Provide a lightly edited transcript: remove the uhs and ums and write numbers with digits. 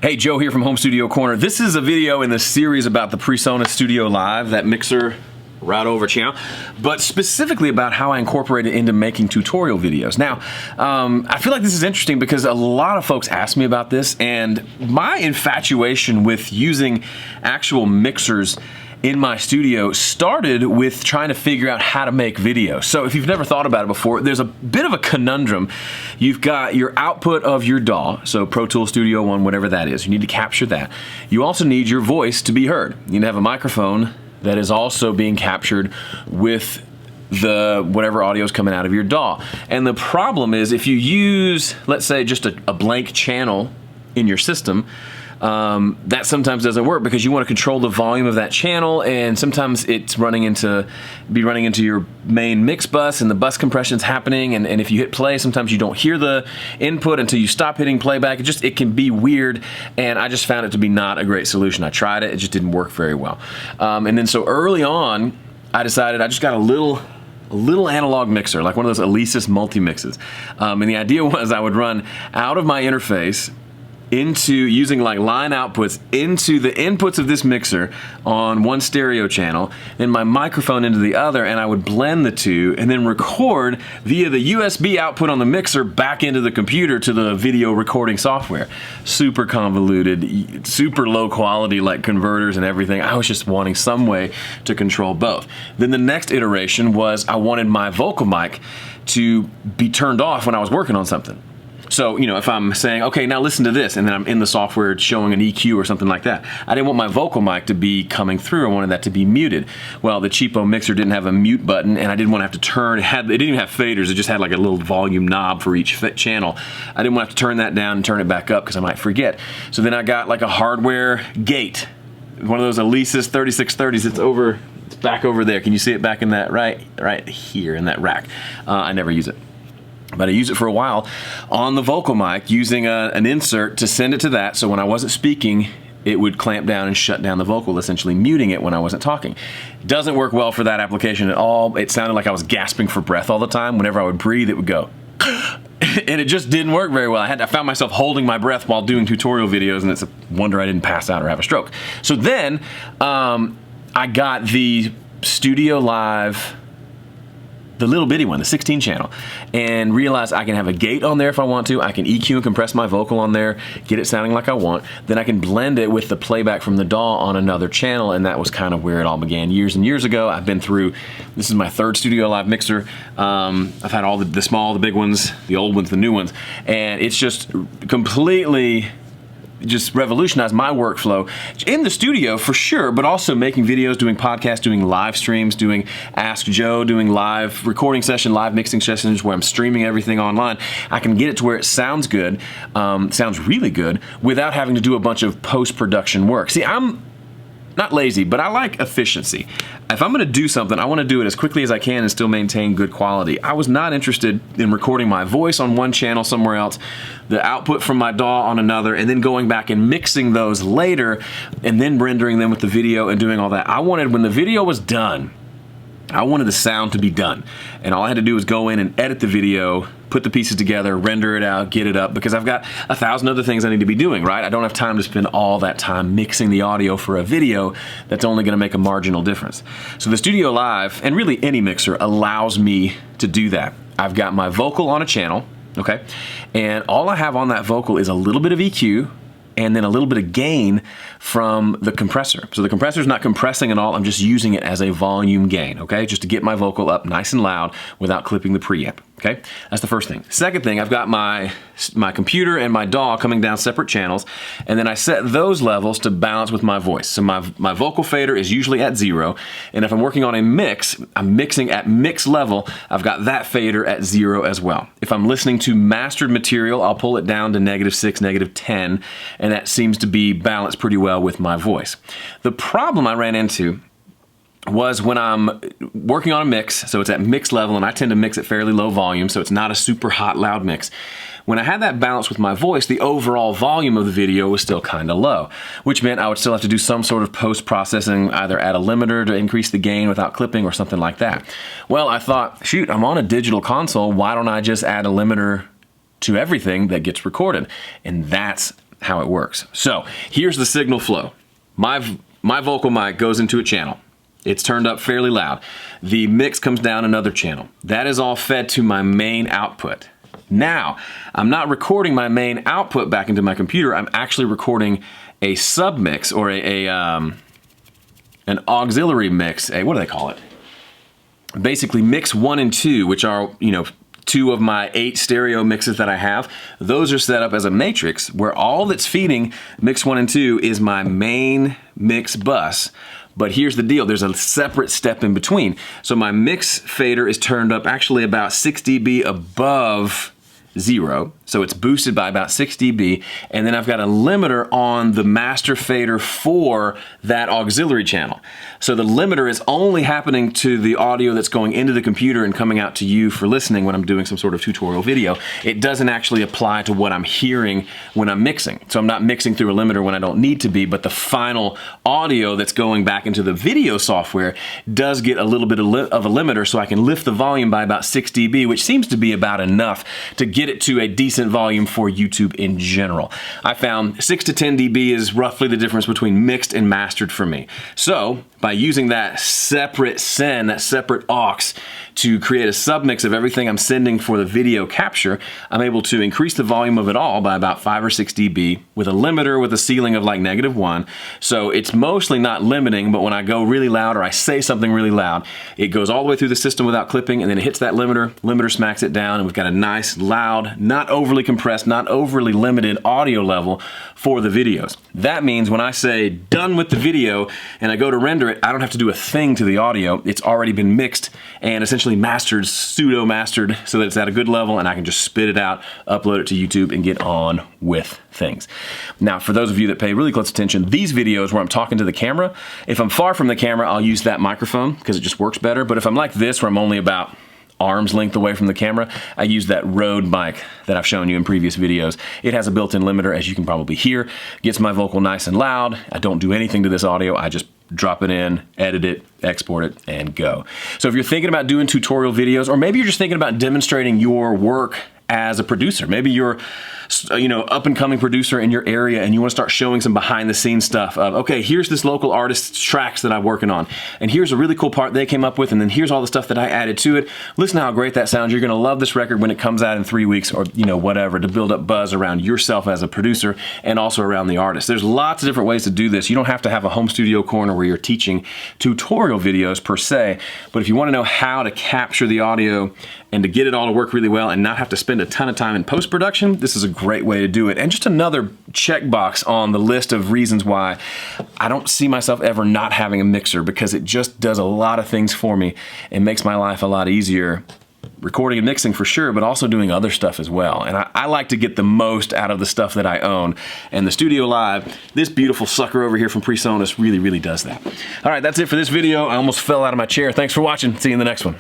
Hey, Joe here from Home Studio Corner. This is a video in the series about the Presonus StudioLive, that mixer right over channel, but specifically about how I incorporate it into making tutorial videos. Now, I feel like this is interesting because a lot of folks ask me about this, and my infatuation with using actual mixers in my studio started with trying to figure out how to make videos. So if you've never thought about it before, there's a bit of a conundrum. You've got your output of your DAW, so Pro Tools Studio One, whatever that is. You need to capture that. You also need your voice to be heard. You need to have a microphone that is also being captured with the whatever audio is coming out of your DAW. And the problem is if you use, let's say, just a blank channel in your system, that sometimes doesn't work because you want to control the volume of that channel, and sometimes it's running into your main mix bus, and the bus compression's happening, and if you hit play, sometimes you don't hear the input until you stop hitting playback. It can be weird, and I just found it to be not a great solution. I tried it, it just didn't work very well. And then so early on, I decided I just got a little analog mixer, like one of those Alesis multi-mixes. And the idea was I would run out of my interface into using like line outputs into the inputs of this mixer on one stereo channel, then my microphone into the other, and I would blend the two and then record via the USB output on the mixer back into the computer to the video recording software. Super convoluted, super low quality, like converters and everything. I was just wanting some way to control both. Then the next iteration was I wanted my vocal mic to be turned off when I was working on something. So, you know, if I'm saying, okay, now listen to this, and then I'm in the software showing an EQ or something like that, I didn't want my vocal mic to be coming through. I wanted that to be muted. Well, the cheapo mixer didn't have a mute button, and I didn't want to have to turn, it didn't even have faders, it just had like a little volume knob for each channel. I didn't want to have to turn that down and turn it back up because I might forget. So then I got like a hardware gate, one of those Alesis 3630s. It's back over there. Can you see it back in that, right here in that rack? I never use it. But I used it for a while on the vocal mic using an insert to send it to that, so when I wasn't speaking, it would clamp down and shut down the vocal, essentially muting it when I wasn't talking. Doesn't work well for that application at all. It sounded like I was gasping for breath all the time. Whenever I would breathe, it would go. And it just didn't work very well. I found myself holding my breath while doing tutorial videos, and it's a wonder I didn't pass out or have a stroke. So then I got the StudioLive, the little bitty one, the 16 channel, and realized I can have a gate on there if I want to. I can EQ and compress my vocal on there, get it sounding like I want. Then I can blend it with the playback from the DAW on another channel, and that was kind of where it all began years and years ago. I've been through, this is my third StudioLive mixer. I've had all the small, the big ones, the old ones, the new ones, and it's just completely just revolutionized my workflow in the studio for sure, but also making videos, doing podcasts, doing live streams, doing Ask Joe, doing live recording session, live mixing sessions where I'm streaming everything online. I can get it to where it sounds good, sounds really good, without having to do a bunch of post-production work. See, I'm not lazy, but I like efficiency. If I'm gonna do something, I wanna do it as quickly as I can and still maintain good quality. I was not interested in recording my voice on one channel somewhere else, the output from my DAW on another, and then going back and mixing those later, and then rendering them with the video and doing all that. I wanted, when the video was done, I wanted the sound to be done. And all I had to do was go in and edit the video, put the pieces together, render it out, get it up, because I've got 1,000 other things I need to be doing, right? I don't have time to spend all that time mixing the audio for a video that's only gonna make a marginal difference. So the StudioLive, and really any mixer, allows me to do that. I've got my vocal on a channel, okay? And all I have on that vocal is a little bit of EQ, and then a little bit of gain from the compressor. So the compressor's not compressing at all, I'm just using it as a volume gain, okay? Just to get my vocal up nice and loud without clipping the preamp, okay? That's the first thing. Second thing, I've got my computer and my DAW coming down separate channels, and then I set those levels to balance with my voice. So my vocal fader is usually at 0, and if I'm working on a mix, I'm mixing at mix level, I've got that fader at 0 as well. If I'm listening to mastered material, I'll pull it down to -6, -10, and that seems to be balanced pretty well with my voice. The problem I ran into was when I'm working on a mix, so it's at mix level, and I tend to mix at fairly low volume, so it's not a super hot, loud mix. When I had that balance with my voice, the overall volume of the video was still kind of low, which meant I would still have to do some sort of post-processing, either add a limiter to increase the gain without clipping or something like that. Well, I thought, shoot, I'm on a digital console, why don't I just add a limiter to everything that gets recorded? And that's how it works. So here's the signal flow. My vocal mic goes into a channel. It's turned up fairly loud. The mix comes down another channel. That is all fed to my main output. Now, I'm not recording my main output back into my computer. I'm actually recording a submix or an auxiliary mix. What do they call it? Basically, mix 1 and 2, which are, 2 of my 8 stereo mixes that I have. Those are set up as a matrix where all that's feeding mix 1 and 2 is my main mix bus. But here's the deal, there's a separate step in between. So my mix fader is turned up actually about 6 dB above 0. So it's boosted by about 6 dB. And then I've got a limiter on the master fader for that auxiliary channel. So the limiter is only happening to the audio that's going into the computer and coming out to you for listening when I'm doing some sort of tutorial video. It doesn't actually apply to what I'm hearing when I'm mixing. So I'm not mixing through a limiter when I don't need to be, but the final audio that's going back into the video software does get a little bit of a limiter, so I can lift the volume by about 6 dB, which seems to be about enough to get it to a decent volume for YouTube in general. I found 6 to 10 dB is roughly the difference between mixed and mastered for me. So by using that separate send, that separate aux, to create a submix of everything I'm sending for the video capture, I'm able to increase the volume of it all by about 5 or 6 dB with a limiter with a ceiling of like -1. So it's mostly not limiting, but when I go really loud or I say something really loud, it goes all the way through the system without clipping, and then it hits that limiter smacks it down, and we've got a nice, loud, not overly compressed, not overly limited audio level for the videos. That means when I say done with the video and I go to render it, I don't have to do a thing to the audio. It's already been mixed and essentially mastered, pseudo-mastered, so that it's at a good level, and I can just spit it out, upload it to YouTube, and get on with things. Now, for those of you that pay really close attention, these videos where I'm talking to the camera, if I'm far from the camera, I'll use that microphone because it just works better. But if I'm like this, where I'm only about arm's length away from the camera, I use that Rode mic that I've shown you in previous videos. It has a built-in limiter, as you can probably hear. Gets my vocal nice and loud. I don't do anything to this audio. I just drop it in, edit it, export it, and go. So if you're thinking about doing tutorial videos, or maybe you're just thinking about demonstrating your work as a producer, maybe you're up-and-coming producer in your area and you want to start showing some behind-the-scenes stuff of, okay, here's this local artist's tracks that I'm working on, and here's a really cool part they came up with, and then here's all the stuff that I added to it. Listen to how great that sounds. You're going to love this record when it comes out in 3 weeks, or whatever, to build up buzz around yourself as a producer and also around the artist. There's lots of different ways to do this. You don't have to have a home studio corner where you're teaching tutorial videos per se, but if you want to know how to capture the audio and to get it all to work really well and not have to spend a ton of time in post-production, this is a great way to do it. And just another checkbox on the list of reasons why I don't see myself ever not having a mixer, because it just does a lot of things for me and makes my life a lot easier. Recording and mixing for sure, but also doing other stuff as well. And I like to get the most out of the stuff that I own. And the StudioLive, this beautiful sucker over here from Presonus, really, really does that. All right, that's it for this video. I almost fell out of my chair. Thanks for watching. See you in the next one.